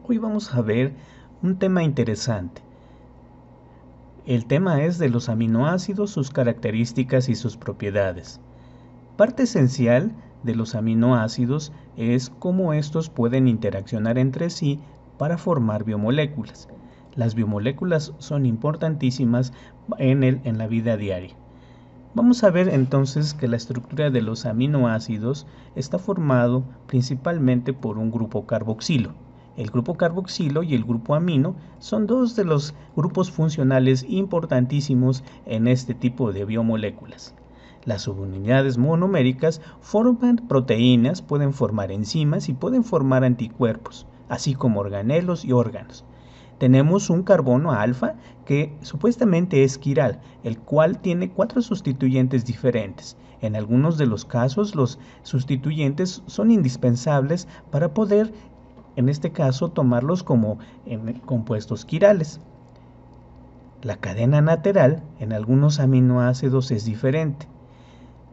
Hoy vamos a ver un tema interesante. El tema es de los aminoácidos, sus características y sus propiedades. Parte esencial de los aminoácidos es cómo estos pueden interaccionar entre sí para formar biomoléculas. Las biomoléculas son importantísimas en la vida diaria. Vamos a ver entonces que la estructura de los aminoácidos está formado principalmente por un grupo carboxilo. El grupo carboxilo y el grupo amino son dos de los grupos funcionales importantísimos en este tipo de biomoléculas. Las subunidades monoméricas forman proteínas, pueden formar enzimas y pueden formar anticuerpos, así como organelos y órganos. Tenemos un carbono alfa que supuestamente es quiral, el cual tiene 4 sustituyentes diferentes. En algunos de los casos los sustituyentes son indispensables para poder, en este caso, tomarlos como compuestos quirales. La cadena lateral en algunos aminoácidos es diferente.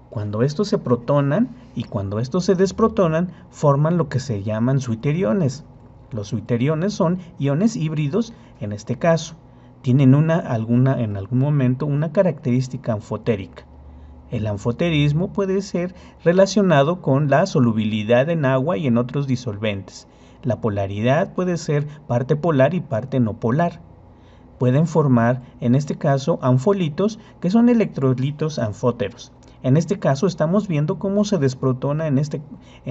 Cuando estos se protonan y cuando estos se desprotonan, forman lo que se llaman suiteriones. Los suiteriones son iones híbridos, en este caso. Tienen en algún momento una característica anfotérica. El anfoterismo puede ser relacionado con la solubilidad en agua y en otros disolventes. La polaridad puede ser parte polar y parte no polar. Pueden formar, en este caso, anfolitos, que son electrolitos anfóteros. En este caso estamos viendo cómo se desprotona en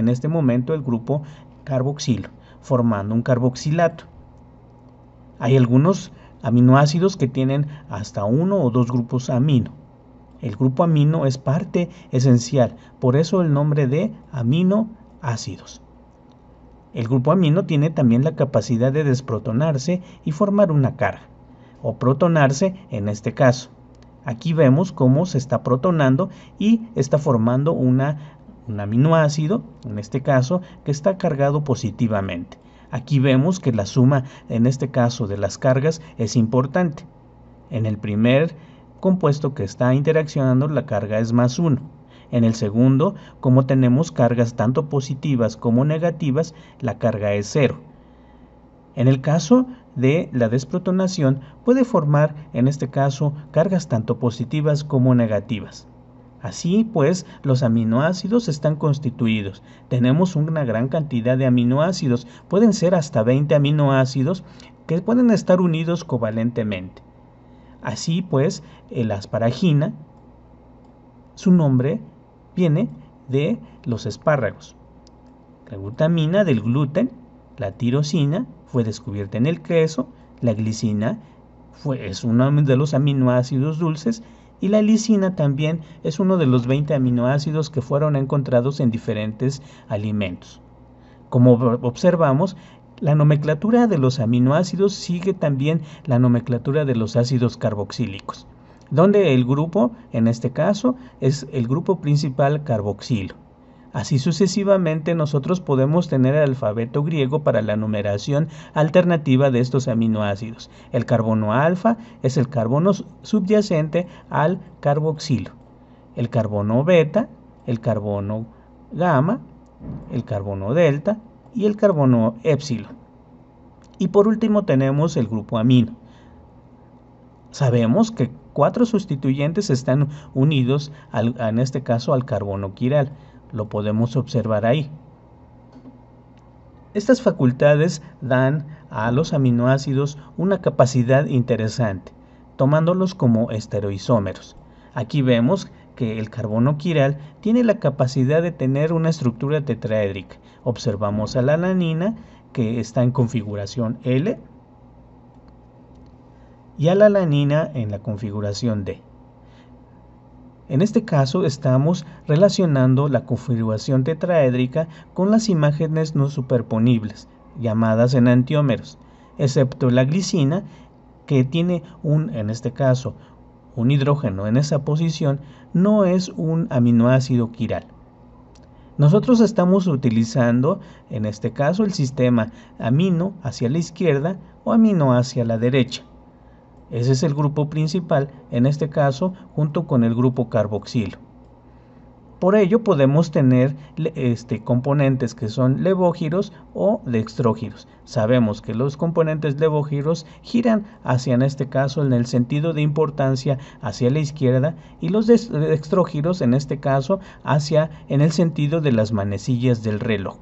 este momento el grupo carboxilo, formando un carboxilato. Hay algunos aminoácidos que tienen hasta 1 o 2 grupos amino. El grupo amino es parte esencial, por eso el nombre de aminoácidos. El grupo amino tiene también la capacidad de desprotonarse y formar una carga, o protonarse en este caso. Aquí vemos cómo se está protonando y está formando un aminoácido, en este caso, que está cargado positivamente. Aquí vemos que la suma, en este caso, de las cargas es importante. En el primer compuesto que está interaccionando, la carga es +1. En el segundo, como tenemos cargas tanto positivas como negativas, la carga es 0. En el caso de la desprotonación, puede formar, en este caso, cargas tanto positivas como negativas. Así pues, los aminoácidos están constituidos. Tenemos una gran cantidad de aminoácidos, pueden ser hasta 20 aminoácidos que pueden estar unidos covalentemente. Así pues, la asparagina, su nombre viene de los espárragos. La glutamina del gluten, la tirosina fue descubierta en el queso, la glicina es uno de los aminoácidos dulces y la lisina también es uno de los 20 aminoácidos que fueron encontrados en diferentes alimentos. Como observamos, la nomenclatura de los aminoácidos sigue también la nomenclatura de los ácidos carboxílicos, donde el grupo, en este caso, es el grupo principal carboxilo. Así sucesivamente nosotros podemos tener el alfabeto griego para la numeración alternativa de estos aminoácidos. El carbono alfa es el carbono subyacente al carboxilo. El carbono beta, el carbono gamma, el carbono delta y el carbono épsilon. Y por último tenemos el grupo amino. Sabemos que 4 sustituyentes están unidos, en este caso, al carbono quiral. Lo podemos observar ahí. Estas facultades dan a los aminoácidos una capacidad interesante, tomándolos como estereoisómeros. Aquí vemos que el carbono quiral tiene la capacidad de tener una estructura tetraédrica. Observamos a la alanina, que está en configuración L, y a la alanina en la configuración D. En este caso estamos relacionando la configuración tetraédrica con las imágenes no superponibles, llamadas enantiómeros, excepto la glicina, que tiene en este caso, un hidrógeno en esa posición, no es un aminoácido quiral. Nosotros estamos utilizando, en este caso, el sistema amino hacia la izquierda o amino hacia la derecha. Ese es el grupo principal, en este caso, junto con el grupo carboxilo. Por ello podemos tener componentes que son levógiros o dextrógiros. Sabemos que los componentes levógiros giran hacia, en este caso, en el sentido de importancia hacia la izquierda, y los dextrógiros, en este caso, hacia en el sentido de las manecillas del reloj.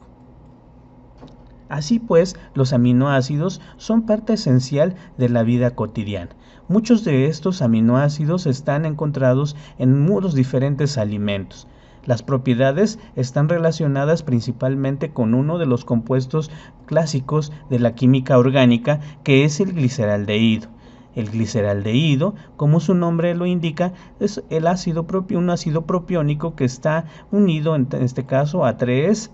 Así pues, los aminoácidos son parte esencial de la vida cotidiana. Muchos de estos aminoácidos están encontrados en muchos diferentes alimentos. Las propiedades están relacionadas principalmente con uno de los compuestos clásicos de la química orgánica, que es el gliceraldehído. El gliceraldehído, como su nombre lo indica, es un ácido propiónico que está unido en este caso a 3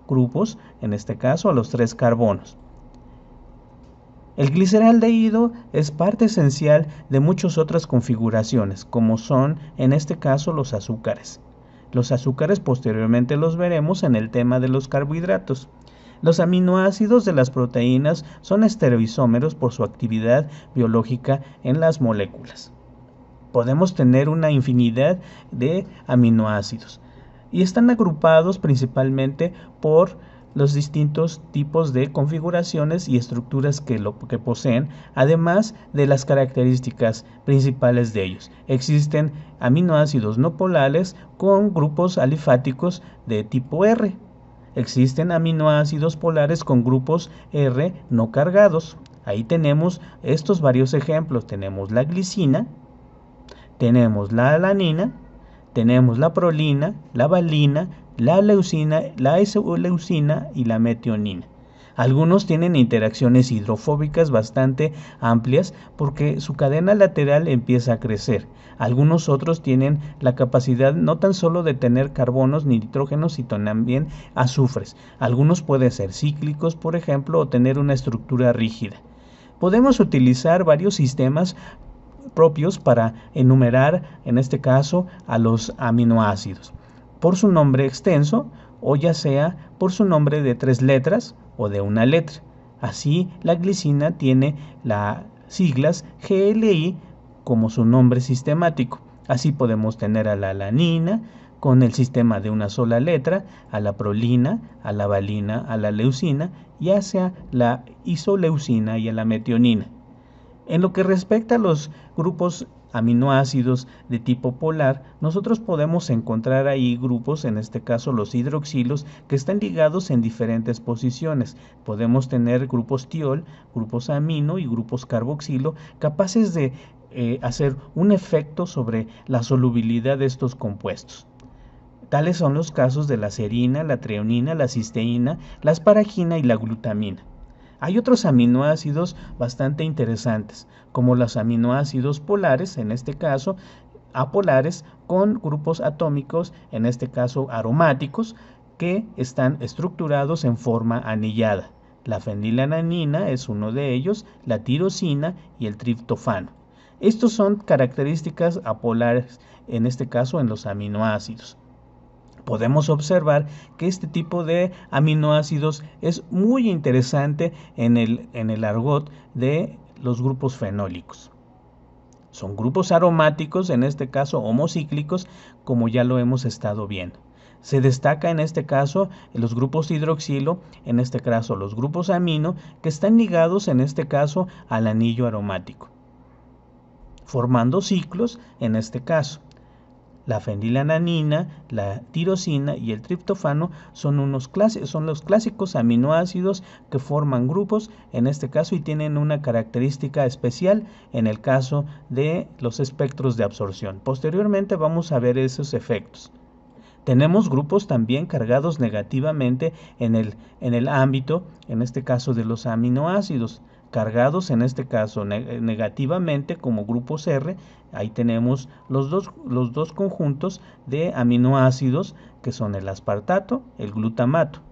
grupos, en este caso a los 3 carbonos. El gliceraldehído es parte esencial de muchas otras configuraciones, como son en este caso los azúcares. Los azúcares posteriormente los veremos en el tema de los carbohidratos. Los aminoácidos de las proteínas son estereoisómeros por su actividad biológica en las moléculas. Podemos tener una infinidad de aminoácidos y están agrupados principalmente por los distintos tipos de configuraciones y estructuras que poseen, además de las características principales de ellos. Existen aminoácidos no polares con grupos alifáticos de tipo R. Existen aminoácidos polares con grupos R no cargados. Ahí tenemos estos varios ejemplos. Tenemos la glicina, tenemos la alanina, tenemos la prolina, la valina, la leucina, la isoleucina y la metionina. Algunos tienen interacciones hidrofóbicas bastante amplias porque su cadena lateral empieza a crecer. Algunos otros tienen la capacidad no tan solo de tener carbonos ni nitrógenos, sino también azufres. Algunos pueden ser cíclicos, por ejemplo, o tener una estructura rígida. Podemos utilizar varios sistemas propios para enumerar, en este caso, a los aminoácidos, por su nombre extenso o ya sea por su nombre de 3 letras o de una letra. Así, la glicina tiene las siglas GLI como su nombre sistemático. Así podemos tener a la alanina con el sistema de una sola letra, a la prolina, a la valina, a la leucina, y hacia la isoleucina y a la metionina. En lo que respecta a los grupos aminoácidos de tipo polar, nosotros podemos encontrar ahí grupos, en este caso los hidroxilos, que están ligados en diferentes posiciones. Podemos tener grupos tiol, grupos amino y grupos carboxilo, capaces de hacer un efecto sobre la solubilidad de estos compuestos. Tales son los casos de la serina, la treonina, la cisteína, la asparagina y la glutamina. Hay otros aminoácidos bastante interesantes, como los aminoácidos polares, en este caso apolares, con grupos atómicos, en este caso aromáticos, que están estructurados en forma anillada. La fenilalanina es uno de ellos, la tirosina y el triptofano. Estos son características apolares, en este caso en los aminoácidos. Podemos observar que este tipo de aminoácidos es muy interesante en el argot de los grupos fenólicos. Son grupos aromáticos, en este caso homocíclicos, como ya lo hemos estado viendo. Se destaca en este caso los grupos hidroxilo, en este caso los grupos amino, que están ligados en este caso al anillo aromático, formando ciclos en este caso. La fenilalanina, la tirosina y el triptofano son los clásicos aminoácidos que forman grupos, en este caso, y tienen una característica especial en el caso de los espectros de absorción. Posteriormente vamos a ver esos efectos. Tenemos grupos también cargados negativamente en el ámbito, en este caso, de los aminoácidos, cargados en este caso negativamente como grupos R. Ahí tenemos los dos conjuntos de aminoácidos que son el aspartato, el glutamato.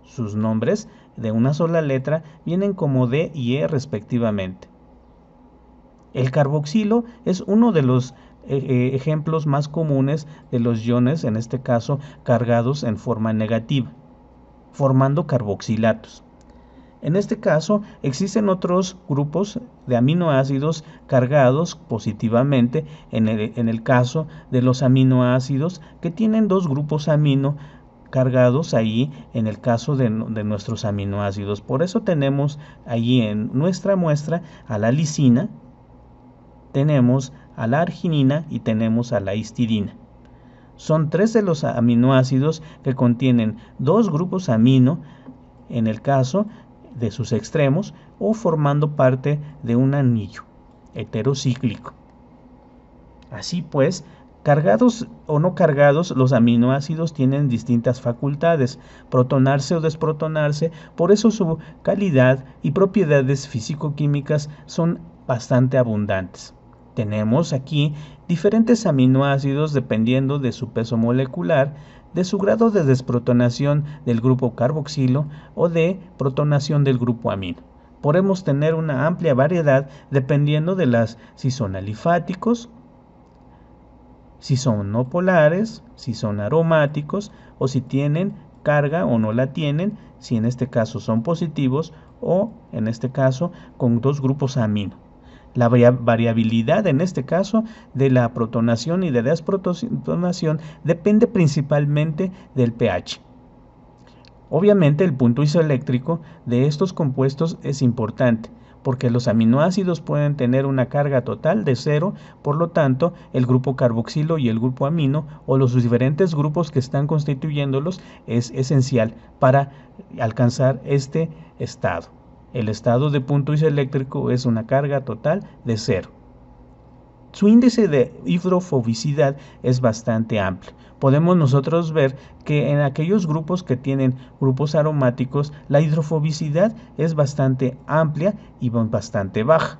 Sus nombres de una sola letra vienen como D y E respectivamente. El carboxilo es uno de los ejemplos más comunes de los iones, en este caso cargados en forma negativa, formando carboxilatos. En este caso, existen otros grupos de aminoácidos cargados positivamente en el caso de los aminoácidos que tienen dos grupos amino cargados ahí en el caso de nuestros aminoácidos. Por eso tenemos allí en nuestra muestra a la lisina, tenemos a la arginina y tenemos a la histidina. Son tres de los aminoácidos que contienen dos grupos amino en el caso de sus extremos o formando parte de un anillo heterocíclico. Así pues, cargados o no cargados, los aminoácidos tienen distintas facultades, protonarse o desprotonarse, por eso su calidad y propiedades físico-químicas son bastante abundantes. Tenemos aquí diferentes aminoácidos dependiendo de su peso molecular, de su grado de desprotonación del grupo carboxilo o de protonación del grupo amino. Podemos tener una amplia variedad dependiendo de si son alifáticos, si son no polares, si son aromáticos o si tienen carga o no la tienen, si en este caso son positivos o en este caso con dos grupos amino. La variabilidad en este caso de la protonación y de desprotonación depende principalmente del pH. Obviamente el punto isoeléctrico de estos compuestos es importante porque los aminoácidos pueden tener una carga total de 0, por lo tanto el grupo carboxilo y el grupo amino o los diferentes grupos que están constituyéndolos es esencial para alcanzar este estado. El estado de punto isoeléctrico es una carga total de 0. Su índice de hidrofobicidad es bastante amplio. Podemos nosotros ver que en aquellos grupos que tienen grupos aromáticos, la hidrofobicidad es bastante amplia y bastante baja.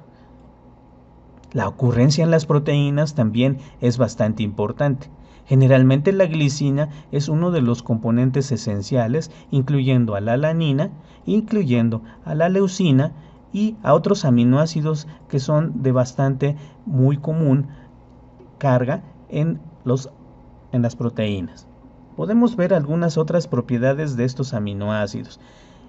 La ocurrencia en las proteínas también es bastante importante. Generalmente la glicina es uno de los componentes esenciales, incluyendo a la alanina, incluyendo a la leucina y a otros aminoácidos que son de bastante muy común carga en las proteínas. Podemos ver algunas otras propiedades de estos aminoácidos.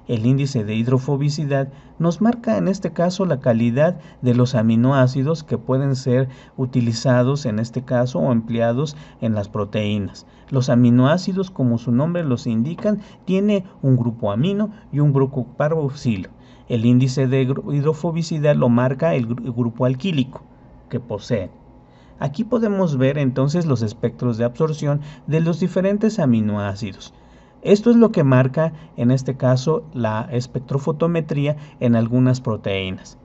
El índice de hidrofobicidad nos marca en este caso la calidad de los aminoácidos que pueden ser utilizados en este caso o empleados en las proteínas. Los aminoácidos, como su nombre los indican, tiene un grupo amino y un grupo carboxilo. El índice de hidrofobicidad lo marca el grupo alquílico que poseen. Aquí podemos ver entonces los espectros de absorción de los diferentes aminoácidos. Esto es lo que marca en este caso la espectrofotometría en algunas proteínas.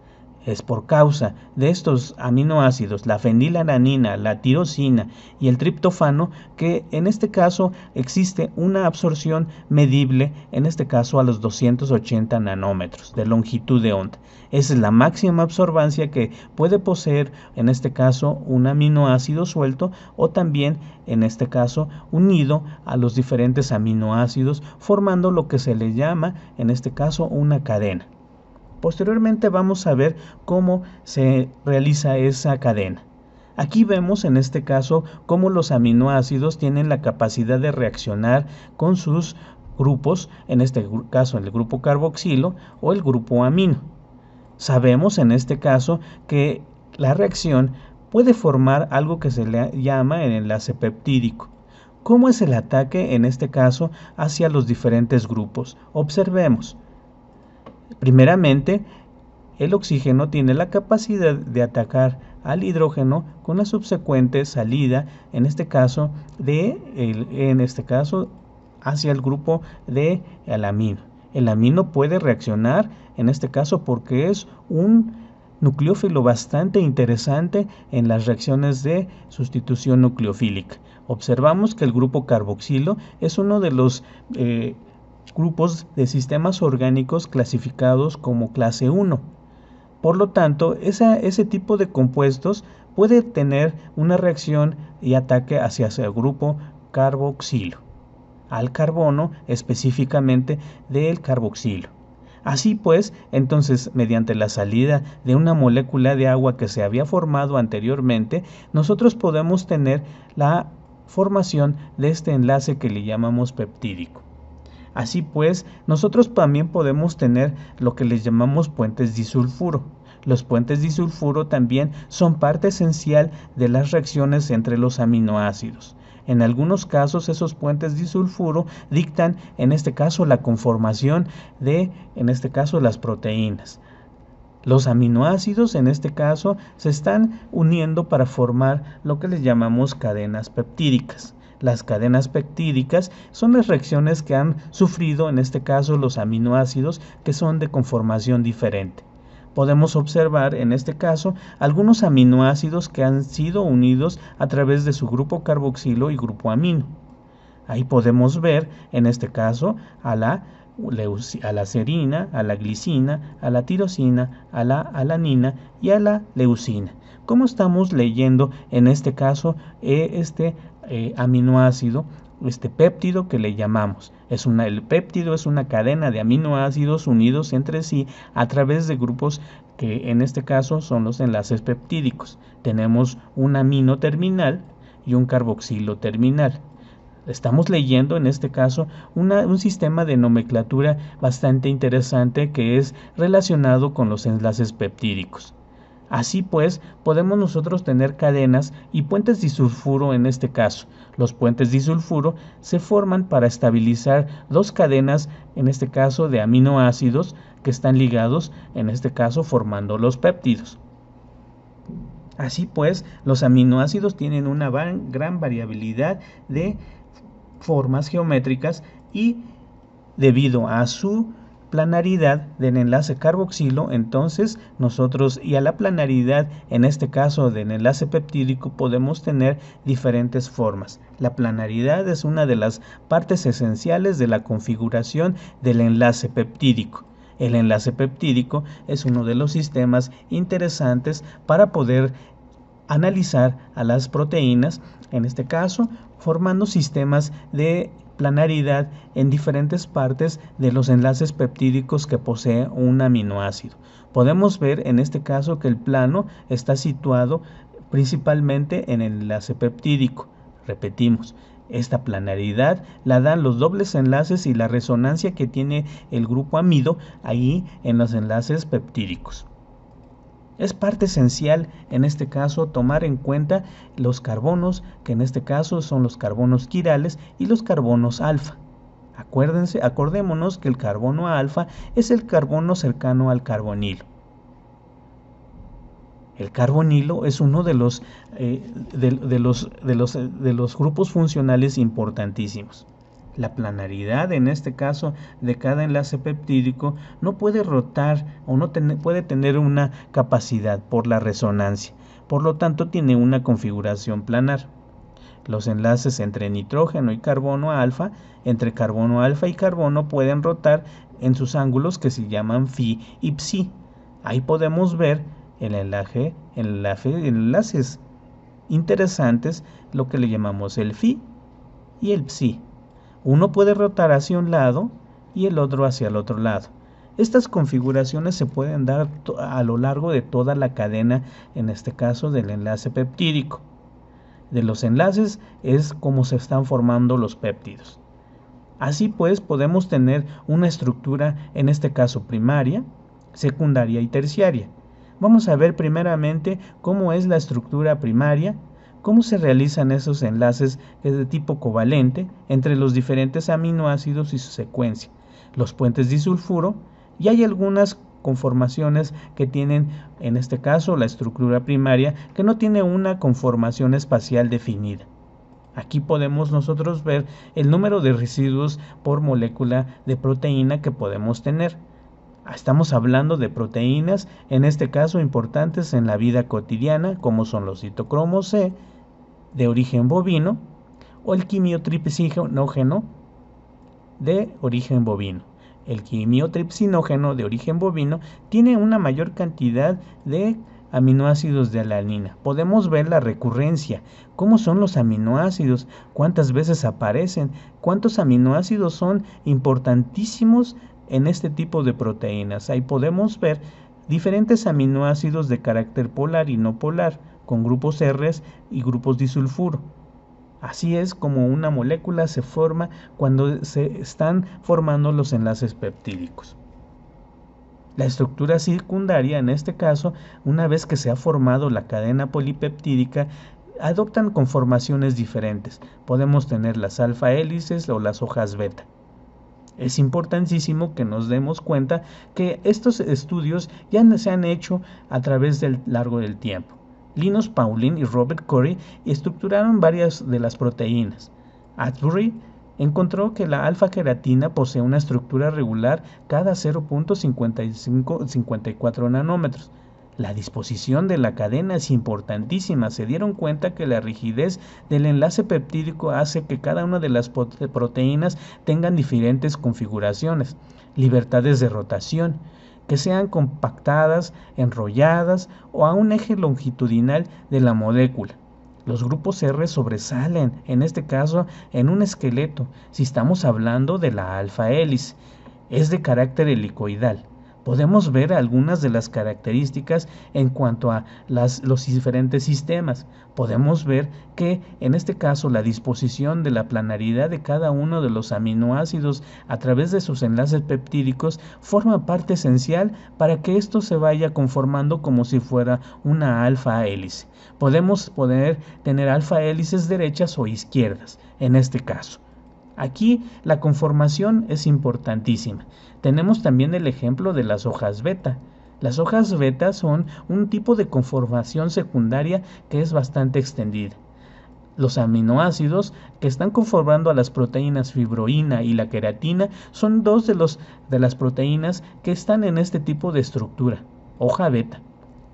Es por causa de estos aminoácidos, la fenilalanina, la tirosina y el triptofano, que en este caso existe una absorción medible, en este caso a los 280 nanómetros de longitud de onda. Esa es la máxima absorbancia que puede poseer en este caso un aminoácido suelto o también en este caso unido a los diferentes aminoácidos, formando lo que se le llama en este caso una cadena. Posteriormente vamos a ver cómo se realiza esa cadena. Aquí vemos en este caso cómo los aminoácidos tienen la capacidad de reaccionar con sus grupos, en este caso el grupo carboxilo o el grupo amino. Sabemos en este caso que la reacción puede formar algo que se le llama el enlace peptídico. ¿Cómo es el ataque en este caso hacia los diferentes grupos? Observemos. Primeramente, el oxígeno tiene la capacidad de atacar al hidrógeno con la subsecuente salida, en este caso hacia el grupo del amino. El amino puede reaccionar, en este caso porque es un nucleófilo bastante interesante en las reacciones de sustitución nucleofílica. Observamos que el grupo carboxilo es uno de los grupos de sistemas orgánicos clasificados como clase 1. Por lo tanto, ese tipo de compuestos puede tener una reacción y ataque hacia el grupo carboxilo, al carbono específicamente del carboxilo. Así pues, entonces, mediante la salida de una molécula de agua que se había formado anteriormente, nosotros podemos tener la formación de este enlace que le llamamos peptídico. Así pues, nosotros también podemos tener lo que les llamamos puentes disulfuro. Los puentes disulfuro también son parte esencial de las reacciones entre los aminoácidos. En algunos casos esos puentes disulfuro dictan, en este caso, la conformación de, en este caso, las proteínas. Los aminoácidos, en este caso, se están uniendo para formar lo que les llamamos cadenas peptídicas. Las cadenas peptídicas son las reacciones que han sufrido, en este caso, los aminoácidos que son de conformación diferente. Podemos observar, en este caso, algunos aminoácidos que han sido unidos a través de su grupo carboxilo y grupo amino. Ahí podemos ver, en este caso, a la serina, a la glicina, a la tirosina, a la alanina y a la leucina. ¿Cómo estamos leyendo, en este caso, aminoácido, este péptido que le llamamos? El péptido es una cadena de aminoácidos unidos entre sí a través de grupos que en este caso son los enlaces peptídicos. Tenemos un amino terminal y un carboxilo terminal. Estamos leyendo en este caso un sistema de nomenclatura bastante interesante que es relacionado con los enlaces peptídicos. Así pues, podemos nosotros tener cadenas y puentes disulfuro en este caso. Los puentes disulfuro se forman para estabilizar dos cadenas, en este caso de aminoácidos, que están ligados, en este caso formando los péptidos. Así pues, los aminoácidos tienen una gran variabilidad de formas geométricas y debido a su planaridad del enlace carboxilo, entonces nosotros y a la planaridad, en este caso del enlace peptídico, podemos tener diferentes formas. La planaridad es una de las partes esenciales de la configuración del enlace peptídico. El enlace peptídico es uno de los sistemas interesantes para poder analizar a las proteínas, en este caso, formando sistemas de planaridad en diferentes partes de los enlaces peptídicos que posee un aminoácido. Podemos ver en este caso que el plano está situado principalmente en el enlace peptídico. Repetimos, esta planaridad la dan los dobles enlaces y la resonancia que tiene el grupo amido ahí en los enlaces peptídicos. Es parte esencial en este caso tomar en cuenta los carbonos, que en este caso son los carbonos quirales y los carbonos alfa. Acordémonos que el carbono alfa es el carbono cercano al carbonilo. El carbonilo es uno de los grupos funcionales importantísimos. La planaridad, en este caso, de cada enlace peptídico no puede rotar o no puede tener una capacidad por la resonancia. Por lo tanto, tiene una configuración planar. Los enlaces entre nitrógeno y carbono alfa, entre carbono alfa y carbono, pueden rotar en sus ángulos que se llaman phi y psi. Ahí podemos ver en enlaces interesantes, lo que le llamamos el phi y el psi. Uno puede rotar hacia un lado y el otro hacia el otro lado. Estas configuraciones se pueden dar a lo largo de toda la cadena, en este caso del enlace peptídico. De los enlaces es como se están formando los péptidos. Así pues, podemos tener una estructura, en este caso primaria, secundaria y terciaria. Vamos a ver primeramente cómo es la estructura primaria, cómo se realizan esos enlaces de tipo covalente entre los diferentes aminoácidos y su secuencia, los puentes disulfuro, y hay algunas conformaciones que tienen, en este caso, la estructura primaria, que no tiene una conformación espacial definida. Aquí podemos nosotros ver el número de residuos por molécula de proteína que podemos tener. Estamos hablando de proteínas, en este caso importantes en la vida cotidiana, como son los citocromos C, de origen bovino, o el quimiotripsinógeno de origen bovino. El quimiotripsinógeno de origen bovino tiene una mayor cantidad de aminoácidos de alanina. Podemos ver la recurrencia, cómo son los aminoácidos, cuántas veces aparecen, cuántos aminoácidos son importantísimos en este tipo de proteínas. Ahí podemos ver diferentes aminoácidos de carácter polar y no polar, con grupos R y grupos disulfuro. Así es como una molécula se forma cuando se están formando los enlaces peptídicos. La estructura secundaria, en este caso, una vez que se ha formado la cadena polipeptídica, adoptan conformaciones diferentes. Podemos tener las alfa hélices o las hojas beta. Es importantísimo que nos demos cuenta que estos estudios ya se han hecho a través del largo del tiempo. Linus Pauling y Robert Corey estructuraron varias de las proteínas. Atbury encontró que la alfa-queratina posee una estructura regular cada 0.54 nanómetros. La disposición de la cadena es importantísima. Se dieron cuenta que la rigidez del enlace peptídico hace que cada una de las proteínas tengan diferentes configuraciones, libertades de rotación, que sean compactadas, enrolladas o a un eje longitudinal de la molécula. Los grupos R sobresalen, en este caso, en un esqueleto, si estamos hablando de la alfa hélice. Es de carácter helicoidal. Podemos ver algunas de las características en cuanto a los diferentes sistemas. Podemos ver que en este caso la disposición de la planaridad de cada uno de los aminoácidos a través de sus enlaces peptídicos forma parte esencial para que esto se vaya conformando como si fuera una alfa hélice. Podemos poder tener alfa hélices derechas o izquierdas en este caso. Aquí la conformación es importantísima. Tenemos también el ejemplo de las hojas beta. Las hojas beta son un tipo de conformación secundaria que es bastante extendida. Los aminoácidos que están conformando a las proteínas fibroína y la queratina son dos de las proteínas que están en este tipo de estructura. Hoja beta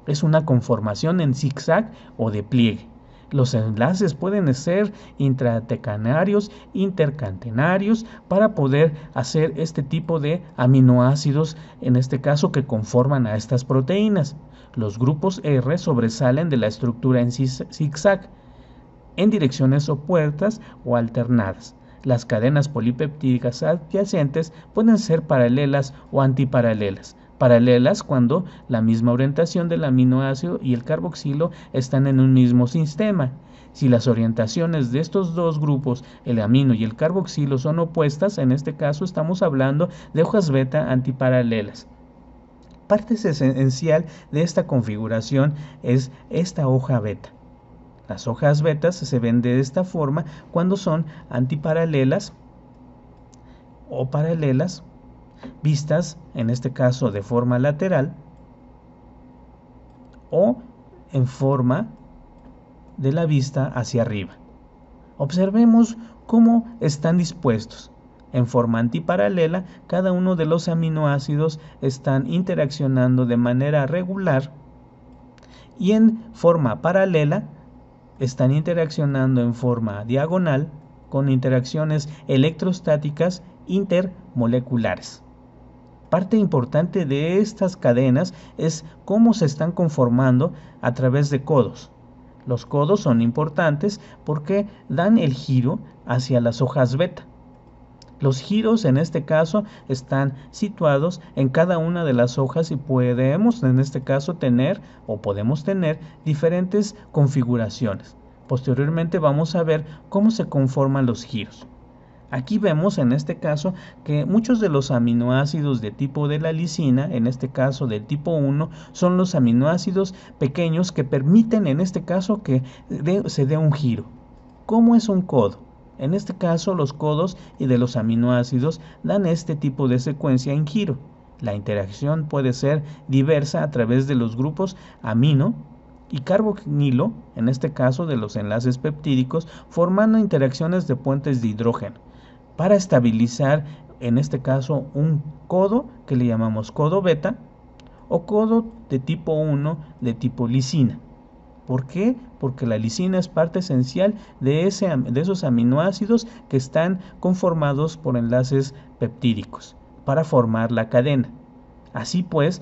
es una conformación en zigzag o de pliegue. Los enlaces pueden ser intracatenarios, intercatenarios, para poder hacer este tipo de aminoácidos, en este caso que conforman a estas proteínas. Los grupos R sobresalen de la estructura en zigzag, en direcciones opuestas o alternadas. Las cadenas polipeptídicas adyacentes pueden ser paralelas o antiparalelas. Paralelas cuando la misma orientación del aminoácido y el carboxilo están en un mismo sistema. Si las orientaciones de estos dos grupos, el amino y el carboxilo, son opuestas, en este caso estamos hablando de hojas beta antiparalelas. Parte esencial de esta configuración es esta hoja beta. Las hojas betas se ven de esta forma cuando son antiparalelas o paralelas, vistas en este caso de forma lateral o en forma de la vista hacia arriba. Observemos cómo están dispuestos. En forma antiparalela, cada uno de los aminoácidos están interaccionando de manera regular, y en forma paralela están interaccionando en forma diagonal con interacciones electrostáticas intermoleculares. Parte importante de estas cadenas es cómo se están conformando a través de codos. Los codos son importantes porque dan el giro hacia las hojas beta. Los giros en este caso están situados en cada una de las hojas y podemos en este caso tener diferentes configuraciones. Posteriormente vamos a ver cómo se conforman los giros. Aquí vemos en este caso que muchos de los aminoácidos de tipo de la lisina, en este caso del tipo 1, son los aminoácidos pequeños que permiten en este caso que se dé un giro. ¿Cómo es un codo? En este caso los codos y de los aminoácidos dan este tipo de secuencia en giro. La interacción puede ser diversa a través de los grupos amino y carboxilo, en este caso de los enlaces peptídicos, formando interacciones de puentes de hidrógeno para estabilizar en este caso un codo que le llamamos codo beta o codo de tipo 1 de tipo lisina. ¿Por qué? Porque la lisina es parte esencial de esos aminoácidos que están conformados por enlaces peptídicos para formar la cadena. Así pues,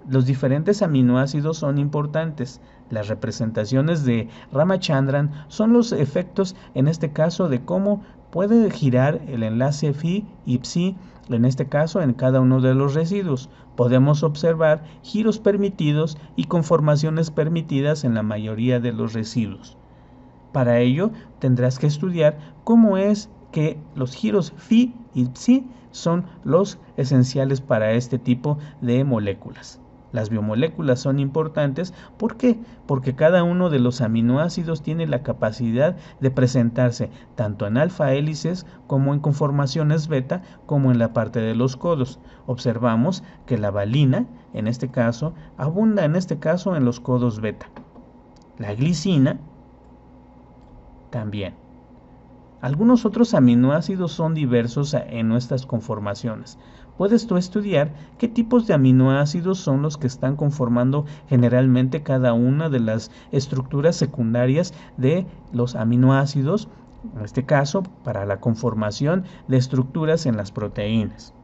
los diferentes aminoácidos son importantes. Las representaciones de Ramachandran son los efectos, en este caso, de cómo puede girar el enlace Phi y Psi, en este caso en cada uno de los residuos. Podemos observar giros permitidos y conformaciones permitidas en la mayoría de los residuos. Para ello tendrás que estudiar cómo es que los giros phi y psi son los esenciales para este tipo de moléculas. Las biomoléculas son importantes, ¿por qué? Porque cada uno de los aminoácidos tiene la capacidad de presentarse tanto en alfa hélices como en conformaciones beta, como en la parte de los codos. Observamos que la valina, en este caso, abunda en los codos beta. La glicina también. Algunos otros aminoácidos son diversos en nuestras conformaciones. Puedes tú estudiar qué tipos de aminoácidos son los que están conformando generalmente cada una de las estructuras secundarias de los aminoácidos, en este caso para la conformación de estructuras en las proteínas.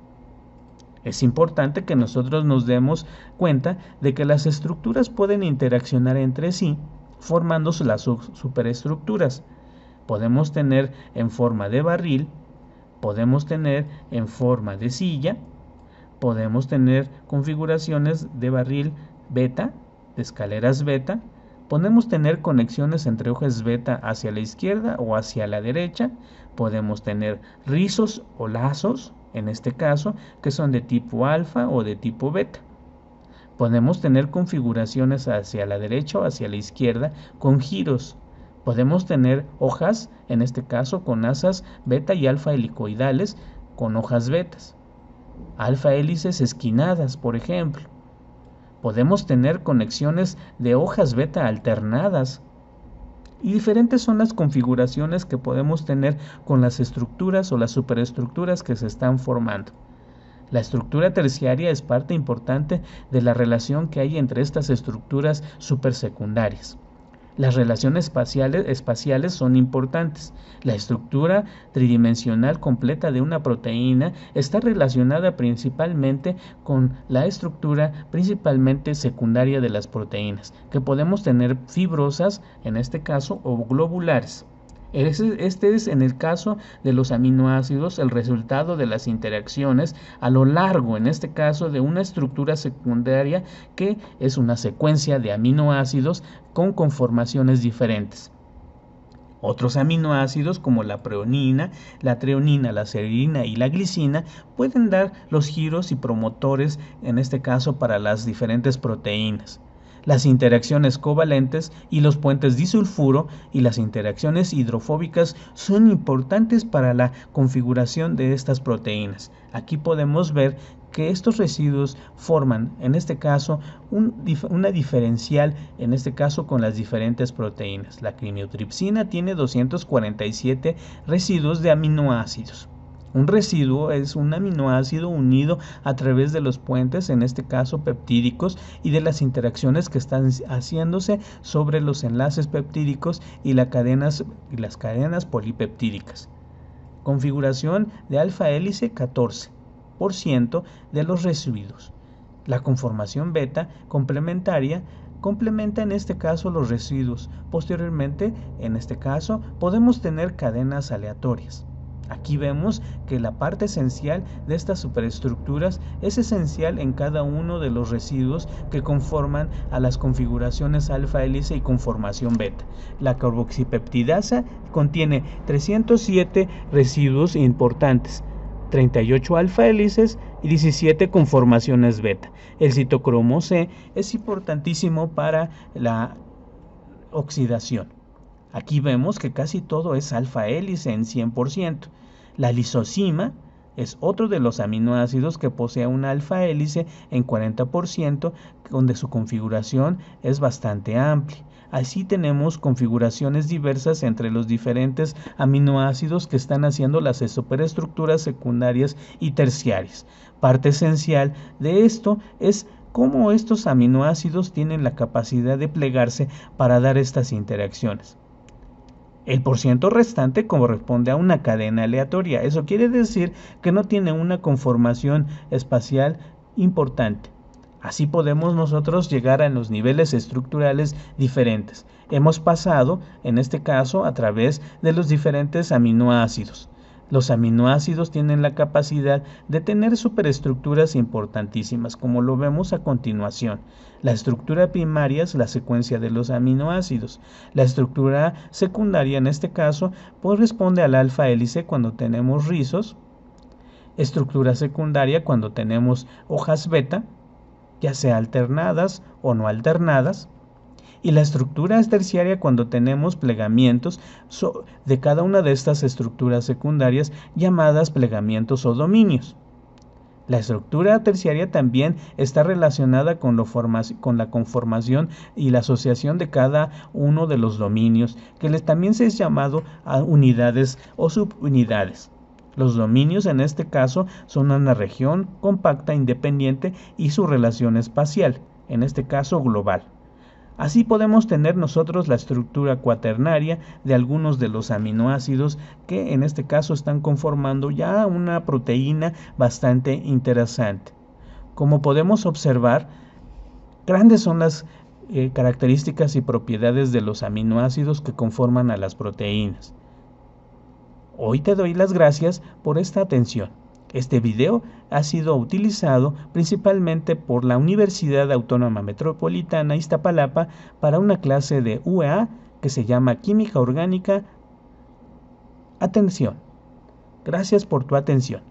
Es importante que nosotros nos demos cuenta de que las estructuras pueden interaccionar entre sí, formando las superestructuras. Podemos tener en forma de barril, podemos tener en forma de silla, podemos tener configuraciones de barril beta, de escaleras beta, podemos tener conexiones entre hojas beta hacia la izquierda o hacia la derecha, podemos tener rizos o lazos, en este caso, que son de tipo alfa o de tipo beta. Podemos tener configuraciones hacia la derecha o hacia la izquierda con giros. Podemos tener hojas, en este caso con asas beta y alfa helicoidales con hojas betas. Alfa hélices esquinadas, por ejemplo. Podemos tener conexiones de hojas beta alternadas. Y diferentes son las configuraciones que podemos tener con las estructuras o las superestructuras que se están formando. La estructura terciaria es parte importante de la relación que hay entre estas estructuras supersecundarias. Las relaciones espaciales son importantes. La estructura tridimensional completa de una proteína está relacionada principalmente con la estructura principalmente secundaria de las proteínas, que podemos tener fibrosas, en este caso, o globulares. Este es, en el caso de los aminoácidos, el resultado de las interacciones a lo largo, en este caso, de una estructura secundaria que es una secuencia de aminoácidos con conformaciones diferentes. Otros aminoácidos como la preonina, la treonina, la serina y la glicina pueden dar los giros y promotores, en este caso, para las diferentes proteínas. Las interacciones covalentes y los puentes disulfuro y las interacciones hidrofóbicas son importantes para la configuración de estas proteínas. Aquí podemos ver que estos residuos forman, en este caso, una diferencial, en este caso con las diferentes proteínas. La quimiotripsina tiene 247 residuos de aminoácidos. Un residuo es un aminoácido unido a través de los puentes, en este caso peptídicos, y de las interacciones que están haciéndose sobre los enlaces peptídicos y las cadenas polipeptídicas. Configuración de alfa hélice 14% de los residuos. La conformación beta complementaria complementa en este caso los residuos. Posteriormente, en este caso, podemos tener cadenas aleatorias. Aquí vemos que la parte esencial de estas superestructuras es esencial en cada uno de los residuos que conforman a las configuraciones alfa hélice y conformación beta. La carboxipeptidasa contiene 307 residuos importantes, 38 alfa hélices y 17 conformaciones beta. El citocromo C es importantísimo para la oxidación. Aquí vemos que casi todo es alfa hélice en 100%. La lisocima es otro de los aminoácidos que posee una alfa hélice en 40%, donde su configuración es bastante amplia. Así tenemos configuraciones diversas entre los diferentes aminoácidos que están haciendo las superestructuras secundarias y terciarias. Parte esencial de esto es cómo estos aminoácidos tienen la capacidad de plegarse para dar estas interacciones. El porciento restante corresponde a una cadena aleatoria. Eso quiere decir que no tiene una conformación espacial importante. Así podemos nosotros llegar a los niveles estructurales diferentes. Hemos pasado, en este caso, a través de los diferentes aminoácidos. Los aminoácidos tienen la capacidad de tener superestructuras importantísimas, como lo vemos a continuación. La estructura primaria es la secuencia de los aminoácidos. La estructura secundaria, en este caso, corresponde al alfa hélice cuando tenemos rizos. Estructura secundaria cuando tenemos hojas beta, ya sea alternadas o no alternadas. Y la estructura terciaria cuando tenemos plegamientos de cada una de estas estructuras secundarias llamadas plegamientos o dominios. La estructura terciaria también está relacionada con la conformación y la asociación de cada uno de los dominios, que también se es llamado a unidades o subunidades. Los dominios en este caso son una región compacta independiente y su relación espacial, en este caso global. Así podemos tener nosotros la estructura cuaternaria de algunos de los aminoácidos que en este caso están conformando ya una proteína bastante interesante. Como podemos observar, grandes son las características y propiedades de los aminoácidos que conforman a las proteínas. Hoy te doy las gracias por esta atención. Este video ha sido utilizado principalmente por la Universidad Autónoma Metropolitana Iztapalapa para una clase de UEA que se llama Química Orgánica. Atención. Gracias por tu atención.